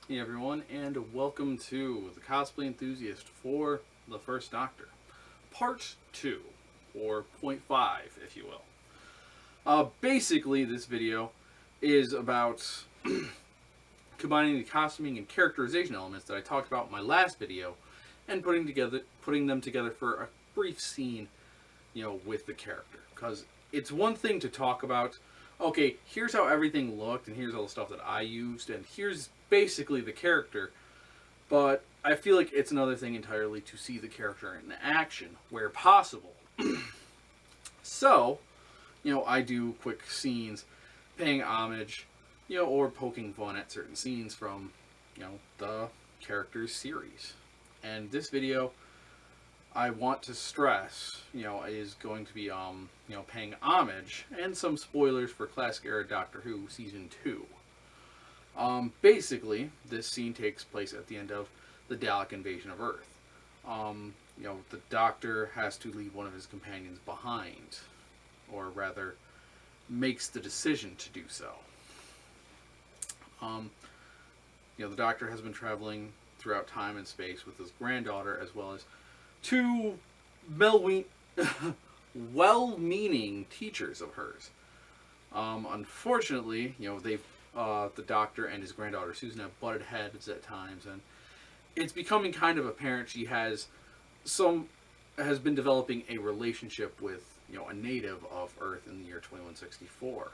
Hey everyone, and welcome to the Cosplay Enthusiast for the First Doctor, Part 2, or point 5, if you will. Basically, this video is about combining the costuming and characterization elements that I talked about in my last video, and putting them together for a brief scene, with the character. Because it's one thing to talk about, okay, here's how everything looked, and here's all the stuff that I used, and here's basically the character. But I feel like it's another thing entirely to see the character in action where possible. So, I do quick scenes paying homage, or poking fun at certain scenes from, the character's series. And this video, I want to stress, is going to be, paying homage and some spoilers for classic era Doctor Who Season 2. Basically, this scene takes place at the end of the Dalek invasion of Earth. The Doctor has to leave one of his companions behind, or rather, makes the decision to do so. The Doctor has been traveling throughout time and space with his granddaughter, as well as two well-meaning teachers of hers. Unfortunately, the Doctor and his granddaughter Susan have butted heads at times, and it's becoming kind of apparent she has been developing a relationship with a native of Earth in the year 2164,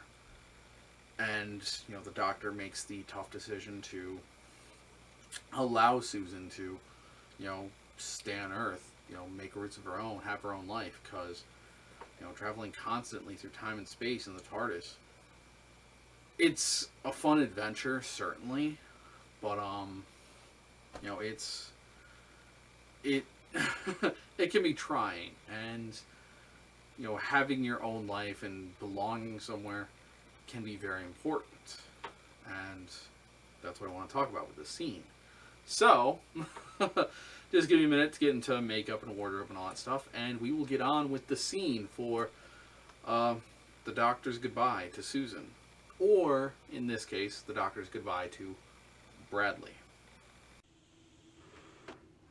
and the Doctor makes the tough decision to allow Susan to stay on Earth, make roots of her own, have her own life, because traveling constantly through time and space in the TARDIS, it's a fun adventure, certainly, but it it can be trying, and having your own life and belonging somewhere can be very important, and that's what I want to talk about with this scene. So, just give me a minute to get into makeup and wardrobe and all that stuff, and we will get on with the scene for the Doctor's goodbye to Susan. Or, in this case, the Doctor's goodbye to Bradley.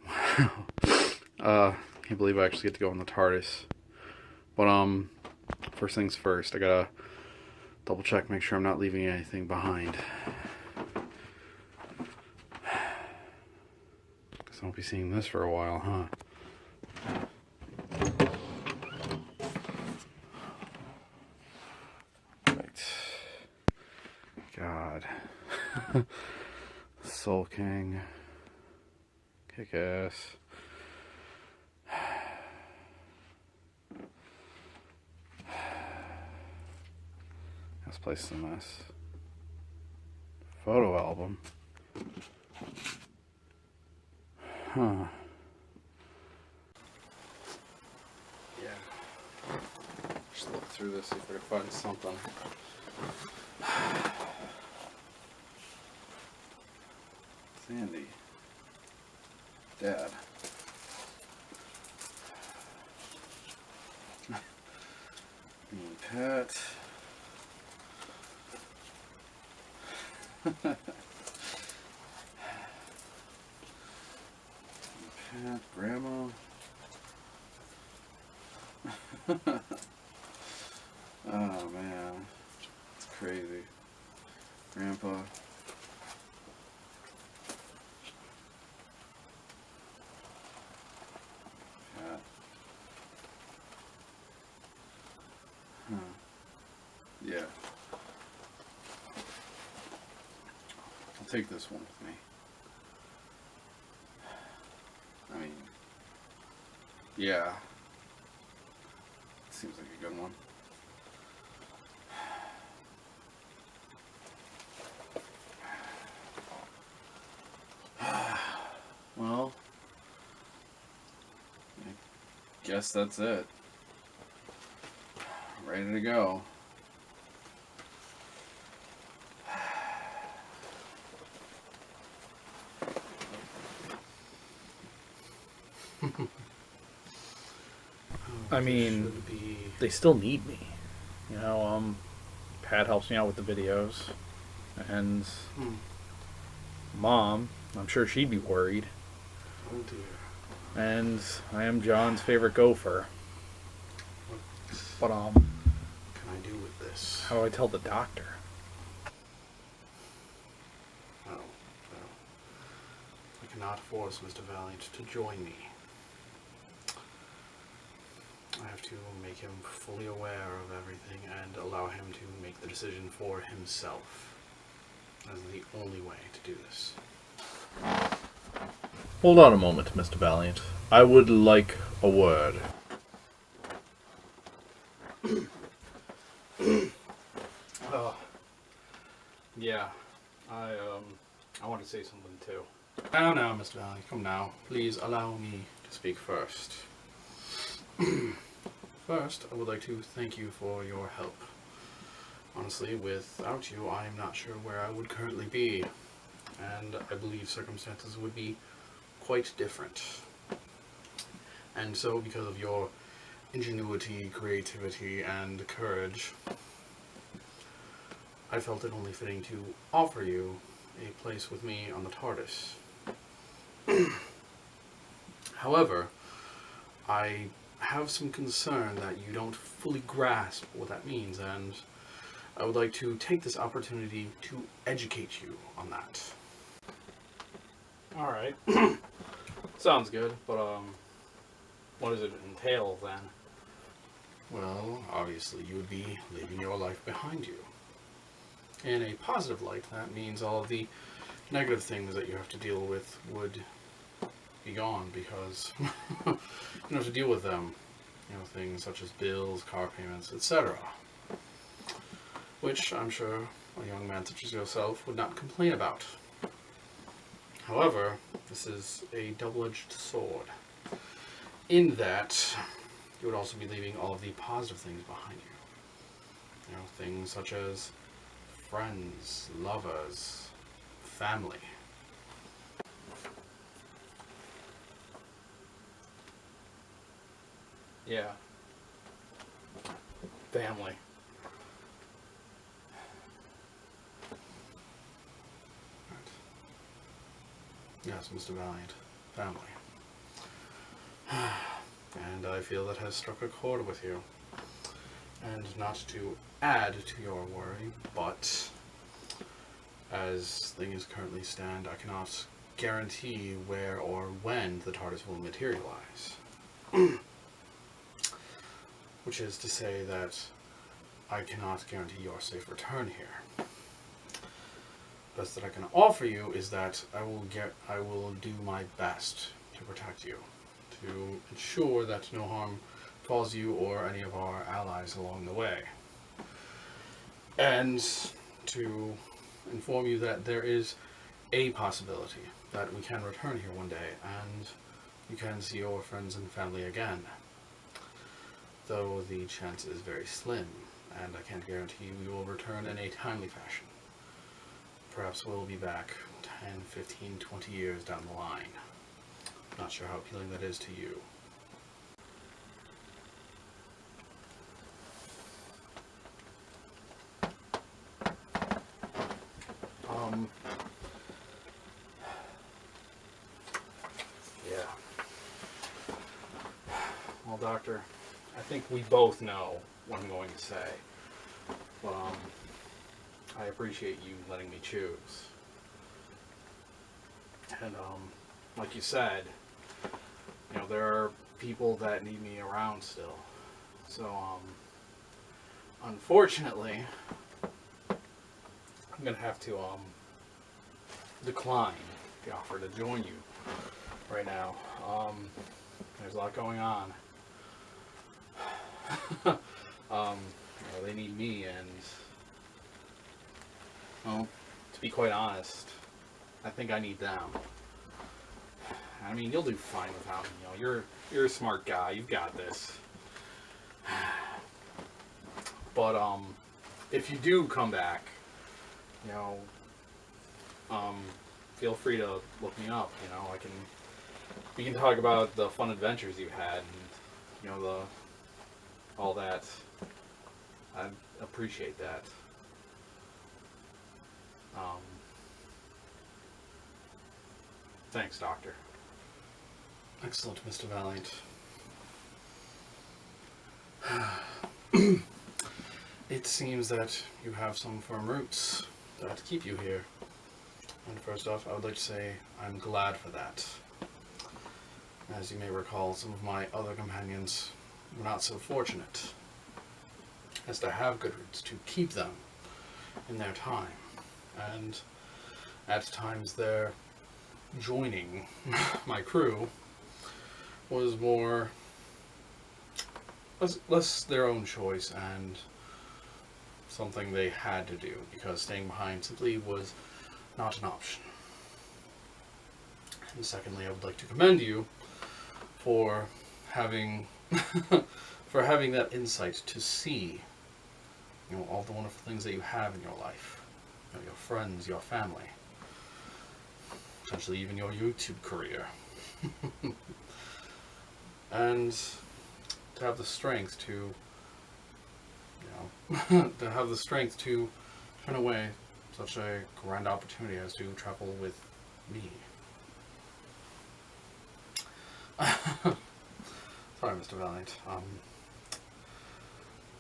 Wow. Can't believe I actually get to go in the TARDIS. But, first things first, I gotta double check, make sure I'm not leaving anything behind. Guess I won't be seeing this for a while, huh? God. Soul King. Kick ass. This place is a mess. Photo album. Huh. Yeah. Just look through this, see if I can find something. Sandy. Dad. Pet. Pet. Grandma. Oh man. It's crazy. Grandpa. Yeah. I'll take this one with me. I mean, yeah. Seems like a good one. Well, I guess that's it. Ready to go. I mean, they still need me. Pat helps me out with the videos, and Mom, I'm sure she'd be worried. Oh dear. And I am John's favorite gopher. What But, can I do with this? how do I tell the doctor? Oh, well. I cannot force Mr. Valiant to join me. I have to make him fully aware of everything and allow him to make the decision for himself. That is the only way to do this. Hold on a moment, Mr. Valiant. I would like a word. Yeah, I want to say something too. Now, Mr. Valiant, come now. Please allow me to speak first. First, I would like to thank you for your help. Honestly, without you, I am not sure where I would currently be, and I believe circumstances would be quite different. And so, because of your ingenuity, creativity, and courage, I felt it only fitting to offer you a place with me on the TARDIS. However, I have some concern that you don't fully grasp what that means, and I would like to take this opportunity to educate you on that. Alright. Sounds good, but what does it entail then? Well, obviously you would be leaving your life behind you. In a positive light, that means all of the negative things that you have to deal with would be gone, because you don't have to deal with them. You know, things such as bills, car payments, etc. Which I'm sure a young man such as yourself would not complain about. However, this is a double-edged sword, in that you would also be leaving all of the positive things behind you. You know, things such as friends, lovers, family. Yeah. Family. Right. Yes, Mr. Valiant. Family. And I feel that has struck a chord with you. And not to add to your worry, but as things currently stand, I cannot guarantee where or when the TARDIS will materialize. Which is to say that I cannot guarantee your safe return here. Best that I can offer you is that I will do my best to protect you, to ensure that no harm befalls you or any of our allies along the way, and to inform you that there is a possibility that we can return here one day and you can see your friends and family again. Though the chance is very slim, and I can't guarantee we will return in a timely fashion. Perhaps we'll be back 10, 15, 20 years down the line. Not sure how appealing that is to you. Yeah. Well, Doctor, I think we both know what I'm going to say. But, I appreciate you letting me choose. And, like you said, you know, there are people that need me around still. So, unfortunately, I'm gonna have to, decline the offer to join you right now. There's a lot going on. You know, they need me, and, well, to be quite honest, I think I need them. I mean, you'll do fine without me. You know, you're a smart guy. You've got this. But if you do come back, you know, feel free to look me up. You know, we can talk about the fun adventures you had, and you know, all that. I appreciate that. Thanks, Doctor. Excellent, Mr. Valiant. It seems that you have some firm roots that keep you here. And first off, I would like to say I'm glad for that. As you may recall, some of my other companions were not so fortunate as to have good roots to keep them in their time. And at times their joining my crew was more less their own choice and something they had to do, because staying behind simply was not an option. And secondly, I would like to commend you for having for having that insight to see, you know, all the wonderful things that you have in your life, you know, your friends, your family, potentially even your YouTube career, and to have the strength to, you know, to have the strength to turn away such a grand opportunity as to travel with me. Sorry, Mr. Valiant.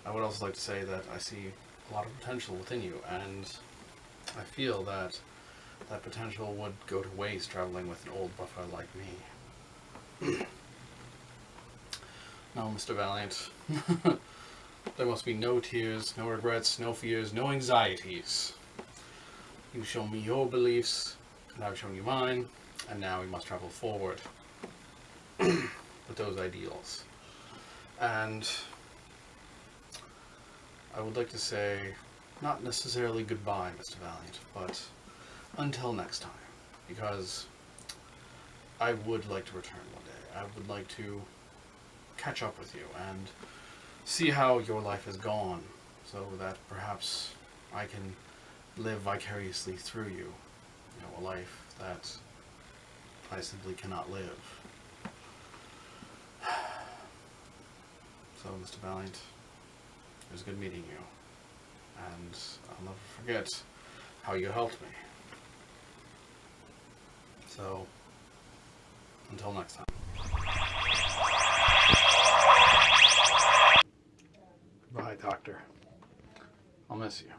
I would also like to say that I see a lot of potential within you, and I feel that that potential would go to waste traveling with an old buffer like me. No, Mr. Valiant. There must be no tears, no regrets, no fears, no anxieties. You've shown me your beliefs, and I've shown you mine, and now we must travel forward with those ideals. And I would like to say, not necessarily goodbye, Mr. Valiant, but until next time, because I would like to return one day. I would like to catch up with you and see how your life has gone, so that perhaps I can live vicariously through you. You know, a life that I simply cannot live. So, Mr. Valiant, it was good meeting you, and I'll never forget how you helped me. So, until next time. Bye, Doctor. I'll miss you.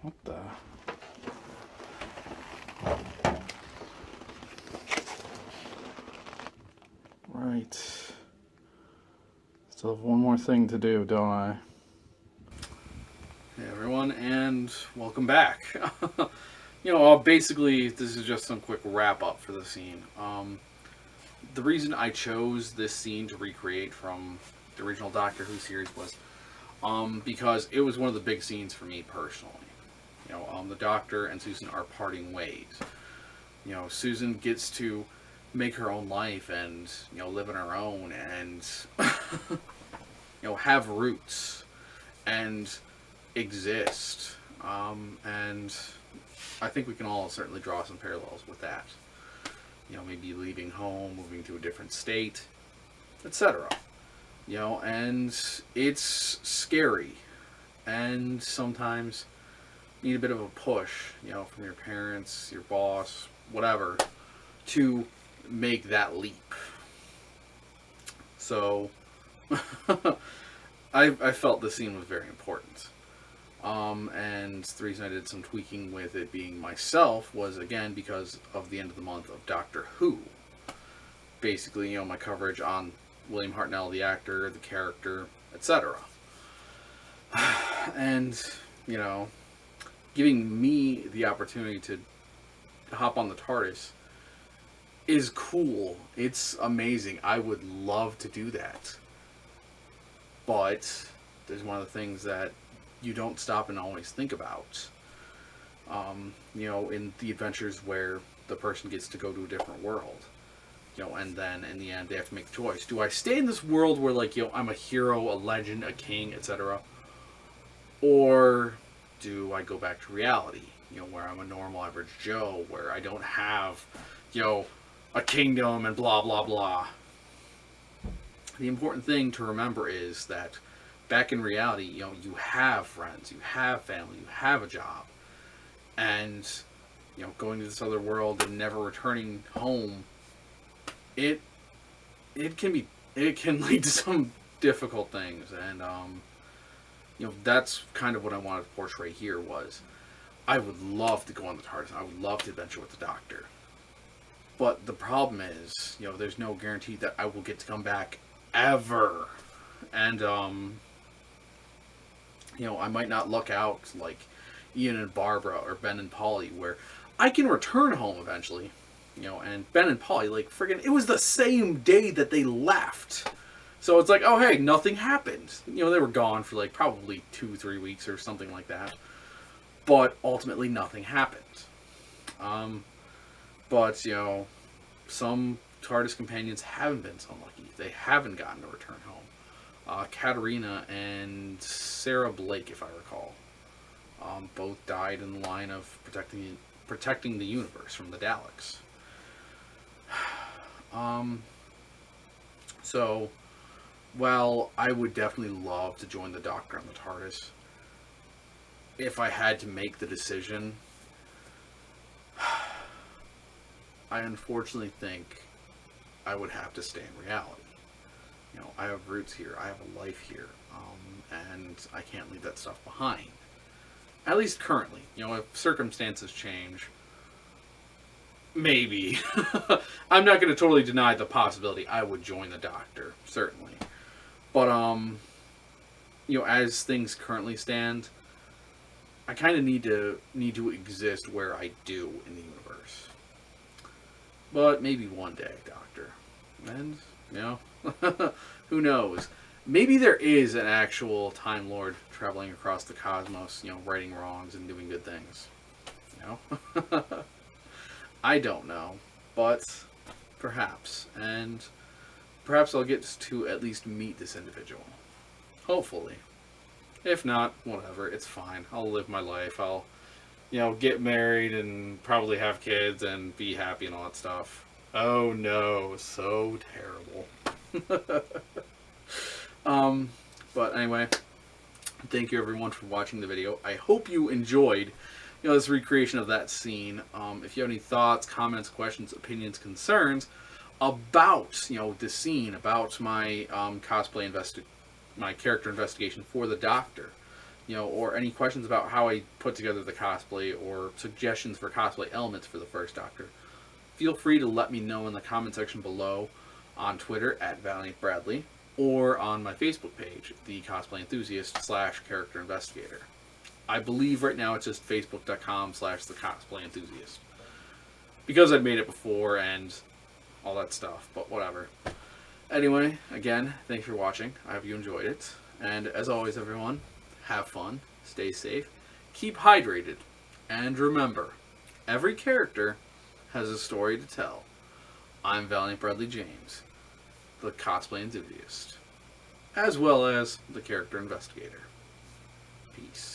What the? Right. Still have one more thing to do, don't I? Hey everyone, and welcome back. You know, basically, this is just some quick wrap-up for the scene. The reason I chose this scene to recreate from the original Doctor Who series was because it was one of the big scenes for me personally. You know, the Doctor and Susan are parting ways. You know, Susan gets to make her own life and, you know, live on her own and, you know, have roots and exist. And I think we can all certainly draw some parallels with that. You know, maybe leaving home, moving to a different state, etc. You know, and it's scary. And sometimes need a bit of a push, you know, from your parents, your boss, whatever, to make that leap. So, I felt this scene was very important. And the reason I did some tweaking with it being myself was, again, because of the end of the month of Doctor Who. Basically, you know, my coverage on William Hartnell, the actor, the character, etc. And, you know, giving me the opportunity to hop on the TARDIS is cool. It's amazing. I would love to do that. But there's one of the things that you don't stop and always think about. You know, in the adventures where the person gets to go to a different world. You know, and then in the end they have to make the choice. Do I stay in this world where, like, you know, I'm a hero, a legend, a king, etc.? Or do I go back to reality? You know, where I'm a normal average Joe, where I don't have, you know, a kingdom and blah blah blah. The important thing to remember is that back in reality, you know, you have friends, you have family, you have a job, and you know, going to this other world and never returning home, it can lead to some difficult things, and you know, that's kind of what I wanted to portray here. Was I would love to go on the TARDIS. I would love to adventure with the Doctor. But the problem is, you know, there's no guarantee that I will get to come back ever. And, you know, I might not luck out like Ian and Barbara or Ben and Polly, where I can return home eventually. You know, and Ben and Polly, like, friggin', it was the same day that they left. So it's like, oh, hey, nothing happened. You know, they were gone for, like, probably 2-3 weeks or something like that. But ultimately, nothing happened. But, you know, some TARDIS companions haven't been so lucky. They haven't gotten to return home. Katarina and Sarah Blake, if I recall, both died in the line of protecting the universe from the Daleks. So, well, I would definitely love to join the Doctor on the TARDIS. If I had to make the decision, I unfortunately think I would have to stay in reality. You know, I have roots here, I have a life here, and I can't leave that stuff behind. At least currently. You know, if circumstances change, maybe. I'm not going to totally deny the possibility I would join the Doctor, certainly. But, you know, as things currently stand, I kind of need to exist where I do in the universe. But maybe one day, Doctor. And, you know, who knows? Maybe there is an actual Time Lord traveling across the cosmos, you know, righting wrongs and doing good things. You know? I don't know. But perhaps. And perhaps I'll get to at least meet this individual. Hopefully. If not, whatever. It's fine. I'll live my life. I'll, you know, get married and probably have kids and be happy and all that stuff. Oh no. So terrible. But anyway, thank you everyone for watching the video. I hope you enjoyed, you know, this recreation of that scene. If you have any thoughts, comments, questions, opinions, concerns about, you know, this scene, about my my character investigation for the Doctor, you know, or any questions about how I put together the cosplay, or suggestions for cosplay elements for the first Doctor, feel free to let me know in the comment section below, on Twitter at Valiant Bradley, or on my Facebook page, the Cosplay Enthusiast / Character Investigator. I believe right now it's just facebook.com / the Cosplay Enthusiast, because I've made it before and all that stuff, but whatever. Anyway, again, thanks for watching. I hope you enjoyed it. And as always, everyone, have fun, stay safe, keep hydrated, and remember, every character has a story to tell. I'm Valiant Bradley James, the Cosplay Enthusiast, as well as the Character Investigator. Peace.